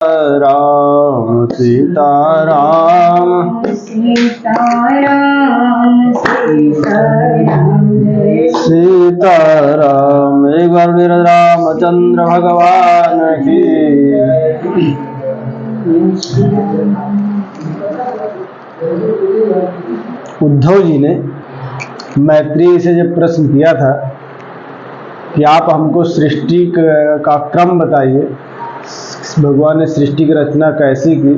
सीताराम सीताराम सीताराम सीताराम सीताराम। एक बार फिर रामचंद्र भगवान की। उद्धव जी ने मैत्रेयी से जब प्रश्न किया था कि आप हमको सृष्टि का क्रम बताइए, भगवान ने सृष्टि की रचना कैसी की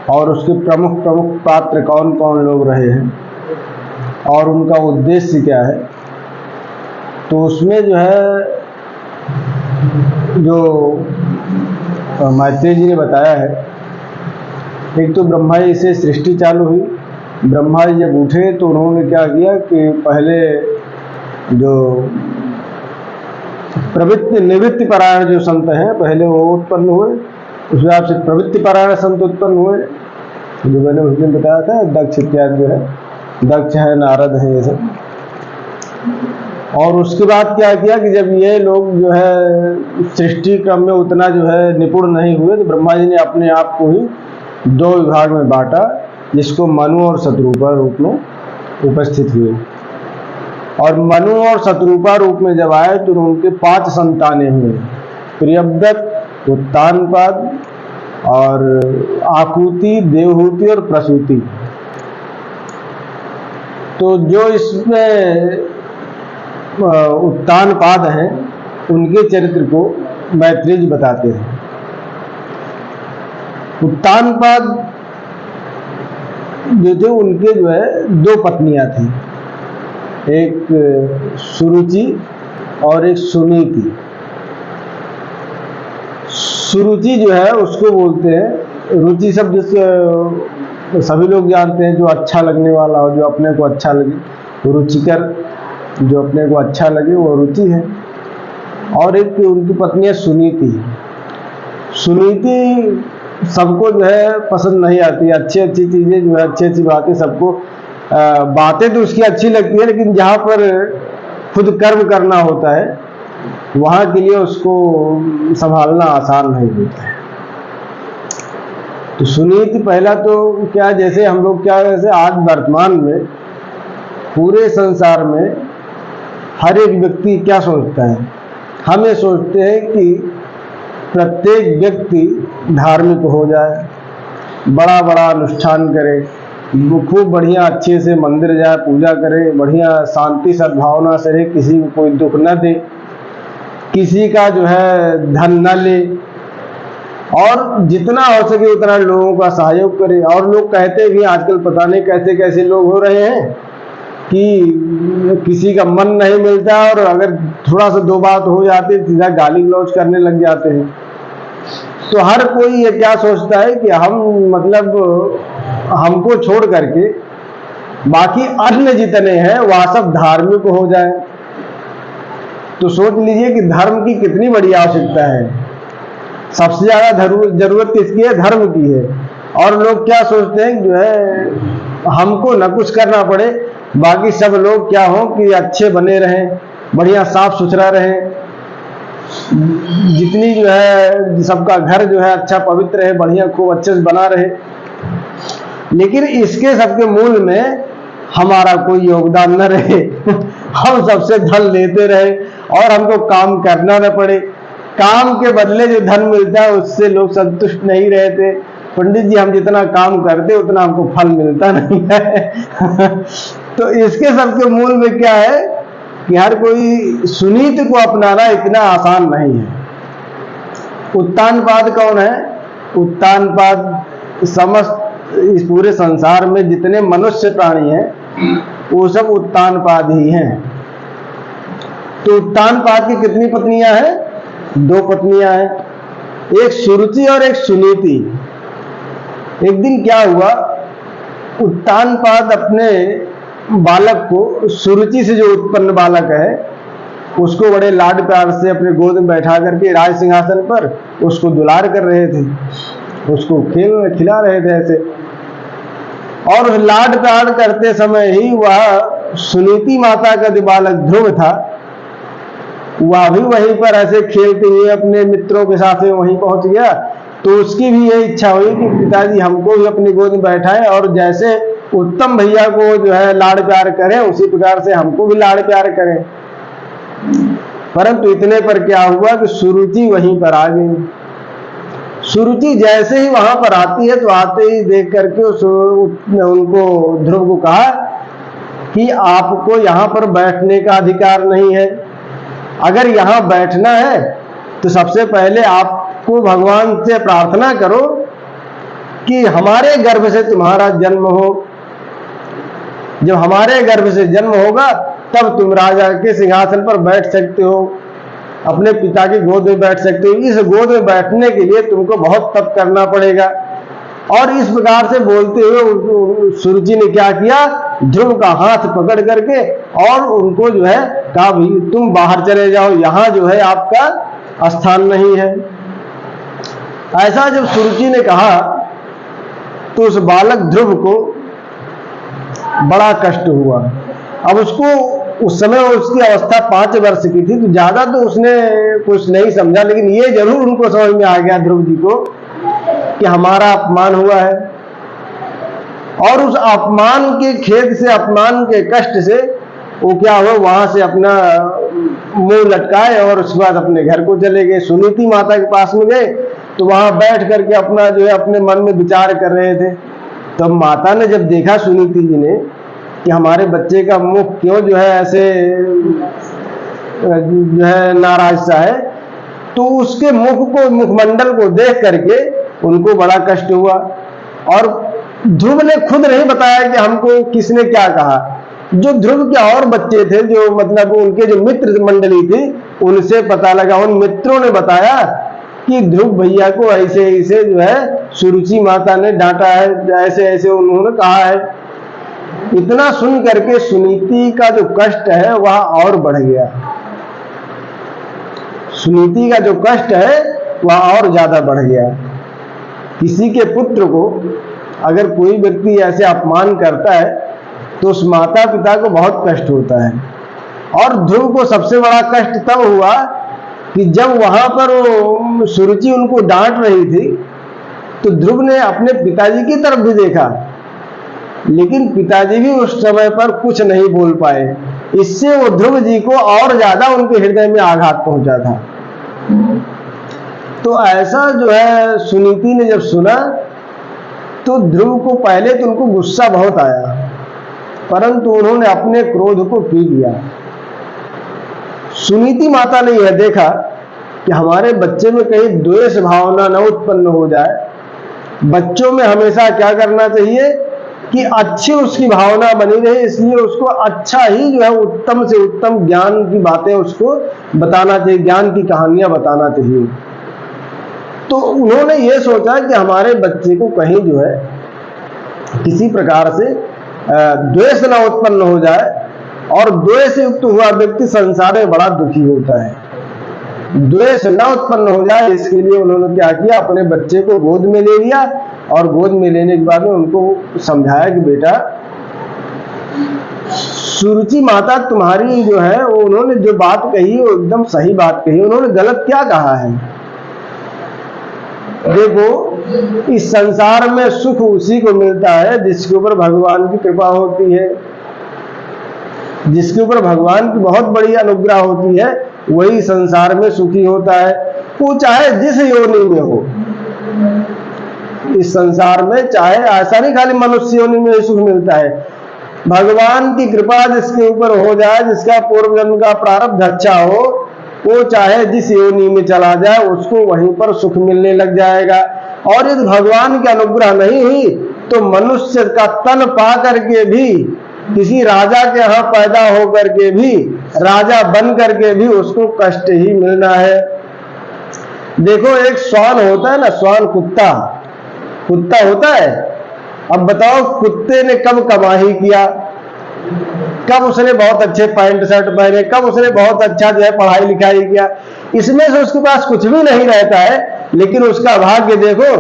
और उसके प्रमुख प्रमुख पात्र कौन कौन लोग रहे हैं और उनका उद्देश्य क्या है, तो उसमें जो है जो मैत्रेयी जी ने बताया है, एक तो ब्रह्मा जी से सृष्टि चालू हुई। ब्रह्मा जी जब उठे तो उन्होंने क्या किया कि पहले जो प्रवृत्ति निवृत्ति परायण जो संत हैं पहले वो उत्पन्न हुए, उस हिसाब से प्रवृत्ति परायण संत उत्पन्न हुए, जो मैंने उस दिन बताया था। दक्ष इत्यादि जो है, दक्ष है, नारद है, ये सब। और उसके बाद क्या किया कि जब ये लोग जो है सृष्टि क्रम में उतना जो है निपुण नहीं हुए, तो ब्रह्मा जी ने अपने आप को ही दो विभाग में बांटा, जिसको मनु और शत्रुपा रूप में उपस्थित हुए। और मनु और शत्रुपा रूप में जब आए तो उनके 5 संतानें हुए, प्रियव्रत, उत्तानपाद और आकुति, देवहूति और प्रसूति। तो जो इसमें उत्तानपाद हैं उनके चरित्र को मैत्रेयी जी बताते हैं। उत्तानपाद जो थे उनके जो है 2 पत्नियां थी, एक सुरुचि और एक सुनीति। सुरुचि जो है उसको बोलते हैं, रुचि शब्द जिससे सभी लोग जानते हैं, जो अच्छा लगने वाला हो, जो अपने को अच्छा लगे, रुचिकर, जो अपने को अच्छा लगे वो रुचि है। और एक उनकी पत्नी है सुनीति। सुनीति सबको जो है पसंद नहीं आती, अच्छी अच्छी चीज़ें जो है, अच्छी अच्छी बातें सबको, बातें तो उसकी अच्छी लगती है, लेकिन जहाँ पर खुद कर्म करना होता है वहाँ के लिए उसको संभालना आसान नहीं होता है। तो सुनीति पहला तो क्या, जैसे हम लोग क्या, जैसे आज वर्तमान में पूरे संसार में हर एक व्यक्ति क्या सोचता है, हम ये सोचते हैं कि प्रत्येक व्यक्ति धार्मिक हो जाए, बड़ा बड़ा अनुष्ठान करे, खूब बढ़िया अच्छे से मंदिर जाए, पूजा करे, बढ़िया शांति सद्भावना से रहे, किसी को कोई दुख न दे, किसी का जो है धन न ले, और जितना हो सके उतना लोगों का सहयोग करे। और लोग कहते भी आजकल पता नहीं कैसे कैसे लोग हो रहे हैं कि किसी का मन नहीं मिलता, और अगर थोड़ा सा 2 बात हो जाती है सीधा गाली गलौज करने लग जाते हैं। तो हर कोई ये क्या सोचता है कि हम मतलब हमको छोड़ करके बाकी अन्य जितने हैं वह सब धार्मिक हो जाए। तो सोच लीजिए कि धर्म की कितनी बड़ी आवश्यकता है। सबसे ज्यादा जरूरत किसकी है? धर्म की है। और लोग क्या सोचते हैं जो है हमको न कुछ करना पड़े, बाकी सब लोग क्या हो कि अच्छे बने रहें, बढ़िया साफ सुथरा रहें, जितनी जो है सबका घर जो है अच्छा पवित्र है, बढ़िया खूब अच्छे से बना रहे। लेकिन इसके सबके मूल में हमारा कोई योगदान न रहे हम सबसे धन लेते रहे और हमको काम करना न पड़े। काम के बदले जो धन मिलता है उससे लोग संतुष्ट नहीं रहते। पंडित जी हम जितना काम करते उतना हमको फल मिलता नहीं है तो इसके सबके मूल में क्या है कि हर कोई सुनीति को अपनाना इतना आसान नहीं है। उत्तानपाद कौन है? उत्तानपाद समस्त इस पूरे संसार में जितने मनुष्य प्राणी हैं वो सब उत्तानपाद ही हैं। तो उत्तानपाद की कितनी पत्नियां हैं? 2 पत्नियां हैं, एक सुरुचि और एक सुनीति। एक दिन क्या हुआ, उत्तानपाद अपने बालक को, सुरुचि से जो उत्पन्न बालक है उसको बड़े लाड प्यार से अपने गोद में बैठा करके राज सिंहासन पर उसको दुलार कर रहे थे, उसको खिला रहे थे ऐसे। और लाड प्यार करते समय ही वह सुनीति माता का जो बालक ध्रुव था वह भी वहीं पर ऐसे खेलते हुए अपने मित्रों के साथ वहीं पहुंच गया तो उसकी भी ये इच्छा हुई कि पिताजी हमको भी अपनी गोद में बैठाएं और जैसे उत्तम भैया को जो है लाड़ प्यार करें उसी प्रकार से हमको भी लाड़ प्यार करें। परंतु इतने पर क्या हुआ कि सुरुचि वहीं पर आ गई। सुरुचि जैसे ही वहां पर आती है तो आते ही देख करके उनको ध्रुव को कहा कि आपको यहाँ पर बैठने का अधिकार नहीं है। अगर यहाँ बैठना है तो सबसे पहले आपको भगवान से प्रार्थना करो कि हमारे गर्भ से तुम्हारा जन्म हो। जब हमारे गर्भ से जन्म होगा तब तुम राजा के सिंहासन पर बैठ सकते हो, अपने पिता की गोद में बैठ सकते हो। इस गोद में बैठने के लिए तुमको बहुत तप करना पड़ेगा। और इस प्रकार से बोलते हुए सुरुचि ने क्या किया, ध्रुव का हाथ पकड़ करके और उनको जो है कहा भाई तुम बाहर चले जाओ, यहाँ जो है आपका स्थान नहीं है। ऐसा जब सुरुचि ने कहा तो उस बालक ध्रुव को बड़ा कष्ट हुआ। अब उसको उस समय उसकी अवस्था 5 वर्ष की थी, तो ज्यादा तो उसने कुछ नहीं समझा, लेकिन ये जरूर उनको समझ में आ गया ध्रुव जी को कि हमारा अपमान हुआ है। और उस अपमान के खेद से, अपमान के कष्ट से वो क्या हुआ, वहां से अपना मुंह लटकाए और उसके बाद अपने घर को चले गए। सुनीति माता के पास में गए तो वहां बैठ करके अपना जो है अपने मन में विचार कर रहे थे। तब माता ने जब देखा सुनीति जी ने कि हमारे बच्चे का मुख क्यों जो है ऐसे जो है नाराज सा है, तो उसके मुख को, मुखमंडल को देख करके उनको बड़ा कष्ट हुआ। और ध्रुव ने खुद नहीं बताया कि हमको किसने क्या कहा। जो ध्रुव के और बच्चे थे, जो मतलब उनके जो मित्र मंडली थी, उनसे पता लगा। उन मित्रों ने बताया कि ध्रुव भैया को ऐसे ऐसे जो है सुरुचि माता ने डांटा है, ऐसे ऐसे उन्होंने कहा है। इतना सुन करके सुनीति का जो कष्ट है वह और बढ़ गया। सुनीति का जो कष्ट है वह और ज्यादा बढ़ गया। किसी के पुत्र को अगर कोई व्यक्ति ऐसे अपमान करता है तो उस माता पिता को बहुत कष्ट होता है। और ध्रुव को सबसे बड़ा कष्ट तब हुआ कि जब वहां पर सुरुचि उनको डांट रही थी तो ध्रुव ने अपने पिताजी की तरफ भी देखा, लेकिन पिताजी भी उस समय पर कुछ नहीं बोल पाए। इससे वो ध्रुव जी को और ज्यादा उनके हृदय में आघात पहुंचा था। तो ऐसा जो है सुनीति ने जब सुना तो ध्रुव को पहले तो उनको गुस्सा बहुत आया, परंतु उन्होंने अपने क्रोध को पी लिया। सुनीति माता ने यह देखा कि हमारे बच्चे में कहीं द्वेष भावना न उत्पन्न हो जाए। बच्चों में हमेशा क्या करना चाहिए कि अच्छी उसकी भावना बनी रहे, इसलिए उसको अच्छा ही जो है उत्तम से उत्तम ज्ञान की बातें उसको बताना चाहिए, ज्ञान की कहानियां बताना चाहिए। तो उन्होंने ये सोचा कि हमारे बच्चे को कहीं जो है किसी प्रकार से द्वेष न उत्पन्न हो जाए, और द्वेष युक्त हुआ व्यक्ति संसार में बड़ा दुखी होता है। द्वेष न उत्पन्न हो जाए इसके लिए उन्होंने क्या किया, अपने बच्चे को गोद में ले लिया और गोद में लेने के बाद में उनको समझाया कि बेटा सुरुचि माता तुम्हारी जो है वो उन्होंने जो बात कही वो एकदम सही बात कही। उन्होंने गलत क्या कहा है? देखो, इस संसार में सुख उसी को मिलता है जिसके ऊपर भगवान की कृपा होती है, जिसके ऊपर भगवान की बहुत बड़ी अनुग्रह होती है, वही संसार में सुखी होता है। वो चाहे जिस योनि में हो, इस संसार में चाहे ऐसा नहीं खाली मनुष्य योनि में सुख मिलता है। भगवान की कृपा जिसके ऊपर हो जाए, जिसका पूर्व जन्म का प्रारब्ध अच्छा हो, वो चाहे जिस योनि में चला जाए उसको वहीं पर सुख मिलने लग जाएगा। और यदि भगवान की अनुग्रह नहीं हुई तो मनुष्य का तन पा करके भी, किसी राजा के यहाँ पैदा होकर के भी, राजा बन करके भी उसको कष्ट ही मिलना है। देखो, एक श्वान होता है ना, श्वान कुत्ता होता है। अब बताओ, कुत्ते ने कब कमाई किया, कब उसने बहुत अच्छे पैंट शर्ट पहने, कब उसने बहुत अच्छा जो है पढ़ाई लिखाई किया, इसमें से उसके पास कुछ भी नहीं रहता है। लेकिन उसका भाग्य देखो,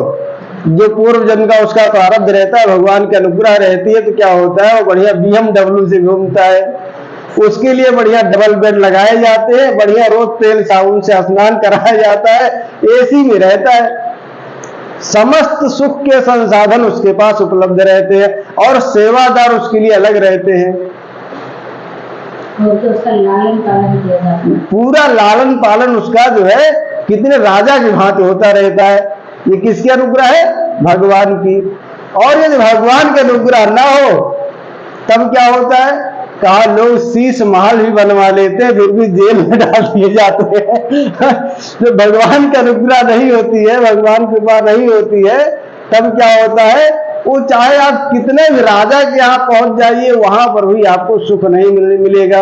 जो पूर्व जन्म का उसका प्रारब्ध रहता है, भगवान की अनुग्रह रहती है, तो क्या होता है, वो बढ़िया BMW से घूमता है। उसके लिए बढ़िया डबल बेड लगाए जाते हैं, बढ़िया रोज तेल साबुन से स्नान कराया जाता है, AC में रहता है। समस्त सुख के संसाधन उसके पास उपलब्ध रहते हैं और सेवादार उसके लिए अलग रहते हैं। और तो उसका लालन पालन किया जाता है। पूरा लालन पालन उसका जो है कितने राजा की भांति होता रहता है। ये किसकी अनुग्रह है? भगवान की। और यदि भगवान का अनुग्रह ना हो तब क्या होता है? कहा लोग शीश महल भी बनवा लेते हैं फिर भी जेल में डाल दिए जाते हैं। जो भगवान का अनुग्रह नहीं होती है, भगवान की कृपा नहीं होती है, तब क्या होता है? वो चाहे आप कितने भी राजा के यहाँ पहुंच जाइए वहां पर भी आपको सुख नहीं मिलेगा।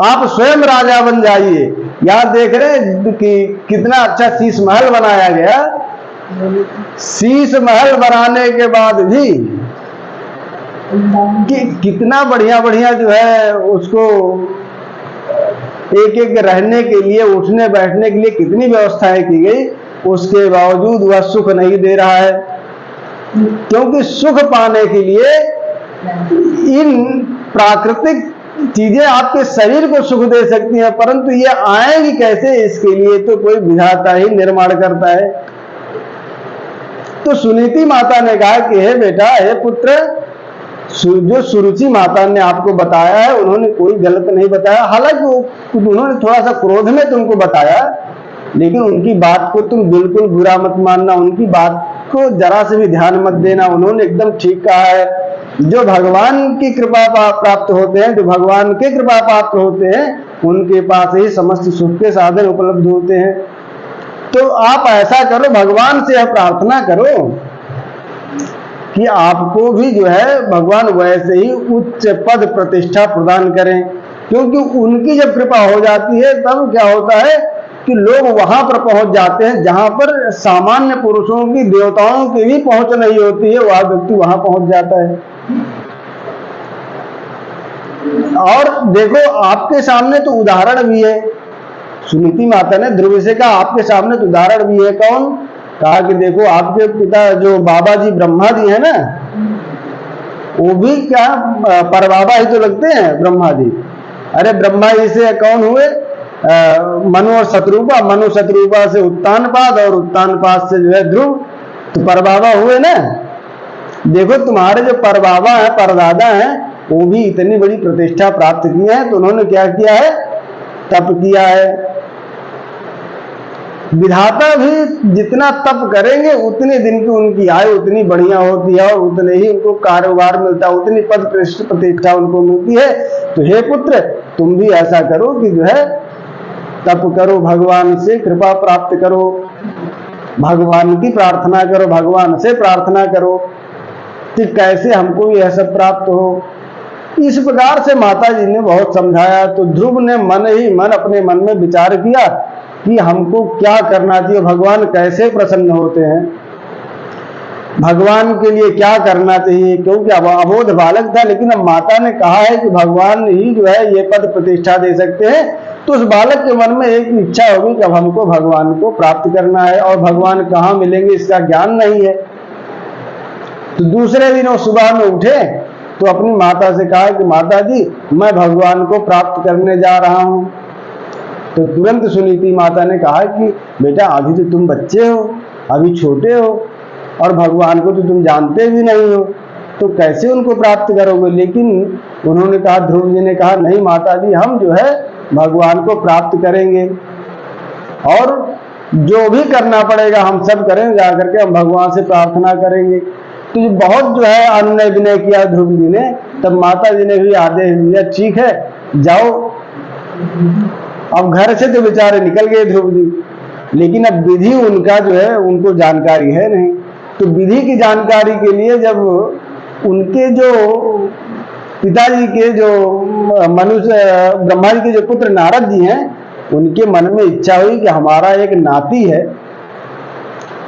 आप स्वयं राजा बन जाइए। यहाँ देख रहे हैं कि कितना अच्छा शीश महल बनाया गया। शीश महल बनाने के बाद भी कि कितना बढ़िया बढ़िया जो है उसको एक एक रहने के लिए, उठने बैठने के लिए कितनी व्यवस्थाएं की गई, उसके बावजूद वह सुख नहीं दे रहा है। क्योंकि सुख पाने के लिए इन प्राकृतिक चीजें आपके शरीर को सुख दे सकती हैं, परंतु ये आएंगी कैसे, इसके लिए तो कोई विधाता ही निर्माण करता है। तो सुनीति माता ने कहा कि हे बेटा, हे पुत्र, जो सुरुचि माता ने आपको बताया है उन्होंने कोई गलत नहीं बताया। हालांकि उन्होंने थोड़ा सा क्रोध में तुमको बताया, लेकिन उनकी बात को तुम बिल्कुल बुरा मत मानना, उनकी बात को जरा से भी ध्यान मत देना। उन्होंने एकदम ठीक कहा है। जो भगवान की कृपा प्राप्त होते हैं, जो भगवान के कृपा प्राप्त होते हैं, उनके पास ही समस्त सुख के साधन उपलब्ध होते हैं। तो आप ऐसा करो, भगवान से प्रार्थना करो कि आपको भी जो है भगवान वैसे ही उच्च पद प्रतिष्ठा प्रदान करें। क्योंकि उनकी जब कृपा हो जाती है तब क्या होता है कि लोग वहां पर पहुंच जाते हैं जहां पर सामान्य पुरुषों की, देवताओं की भी पहुंच नहीं होती है, वह व्यक्ति वहां पहुंच जाता है। और देखो, आपके सामने तो उदाहरण भी है। सुनीति माता ने ध्रुव से कहा आपके सामने तो उदाहरण भी है। कौन? कहा कि देखो, आपके पिता जो बाबा जी ब्रह्मा जी है ना, वो भी क्या परबाबा ही तो लगते हैं ब्रह्मा जी। अरे ब्रह्मा जी से कौन हुए? मनु और शत्रुपा, मनु शत्रुपा से उत्तानपाद और उत्तानपाद से जो है ध्रुव, तो परबाबा हुए ना। देखो, तुम्हारे जो परबाबा है, परदादा हैं, वो भी इतनी बड़ी प्रतिष्ठा प्राप्त की है, तो उन्होंने क्या किया है? तप किया है। विधाता भी जितना तप करेंगे उतने दिन की उनकी आयु उतनी बढ़िया होती है और उतने ही उनको कारोबार मिलता है, उतनी पद प्रतिष्ठा उनको मिलती है। तो हे पुत्र, तुम भी ऐसा करो कि जो है तप करो, भगवान से कृपा प्राप्त करो, भगवान की प्रार्थना करो, भगवान से प्रार्थना करो कि कैसे हमको यह सब प्राप्त हो। इस प्रकार से माता जी ने बहुत समझाया। तो ध्रुव ने मन ही मन अपने मन में विचार किया कि हमको क्या करना चाहिए, भगवान कैसे प्रसन्न होते हैं, भगवान के लिए क्या करना चाहिए। क्योंकि अब अबोध बालक था, लेकिन अब माता ने कहा है कि भगवान ही जो है ये पद प्रतिष्ठा दे सकते हैं। तो उस बालक के मन में एक इच्छा होगी कि अब हमको भगवान को प्राप्त करना है, और भगवान कहाँ मिलेंगे इसका ज्ञान नहीं है। तो दूसरे दिन वो सुबह में उठे तो अपनी माता से कहा कि माता जी, मैं भगवान को प्राप्त करने जा रहा हूं। तो तुरंत सुनीति माता ने कहा कि बेटा, अभी तो तुम बच्चे हो, अभी छोटे हो, और भगवान को तो तुम जानते भी नहीं हो, तो कैसे उनको प्राप्त करोगे। लेकिन उन्होंने कहा, ध्रुव जी ने कहा, नहीं माता जी, हम जो है भगवान को प्राप्त करेंगे, और जो भी करना पड़ेगा हम सब करेंगे, जाकर के हम भगवान से प्रार्थना करेंगे। तो बहुत जो है अनुनय विनय किया ध्रुव जी ने। तब माता जी ने भी आदेश दिया, ठीक है जाओ। अब घर से तो बेचारे निकल गए ध्रुव जी, लेकिन अब विधि उनका जो है उनको जानकारी है नहीं। तो विधि की जानकारी के लिए जब उनके जो पिताजी के जो मनुष्य ब्रह्मा जी के जो पुत्र नारद जी हैं, उनके मन में इच्छा हुई कि हमारा एक नाती है,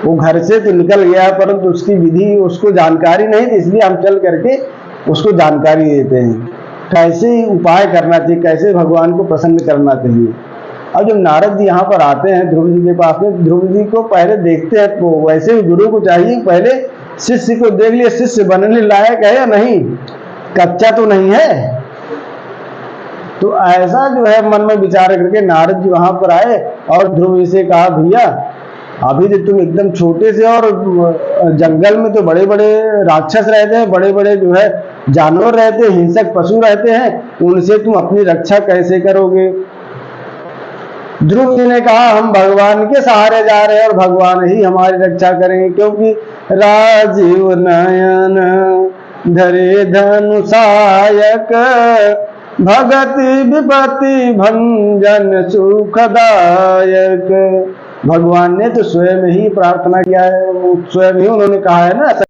वो घर से तो निकल गया परंतु उसकी विधि उसको जानकारी नहीं थी, इसलिए हम चल करके उसको जानकारी देते हैं कैसे उपाय करना चाहिए, कैसे भगवान को प्रसन्न करना चाहिए। अब जब नारद जी यहाँ पर आते हैं ध्रुव जी के पास में, ध्रुव जी को पहले देखते हैं, तो वैसे ही गुरु को चाहिए पहले शिष्य को देख लिया, शिष्य बनने लायक है या नहीं, कच्चा तो नहीं है। तो ऐसा जो है मन में विचार करके नारद जी वहां पर आए और ध्रुव जी से कहा, भैया अभी तो तुम एकदम छोटे से, और जंगल में तो बड़े बड़े राक्षस रहते हैं, बड़े बड़े जो है जानवर रहते हैं, हिंसक पशु रहते हैं, उनसे तुम अपनी रक्षा कैसे करोगे? ध्रुव जी ने कहा हम भगवान के सहारे जा रहे हैं और भगवान ही हमारी रक्षा करेंगे, क्योंकि राजीव नयन धरे धनुषायक भगति विपत्ति भंजन सुखदायक। भगवान ने तो स्वयं ही प्रार्थना किया है, स्वयं ही उन्होंने कहा है ना।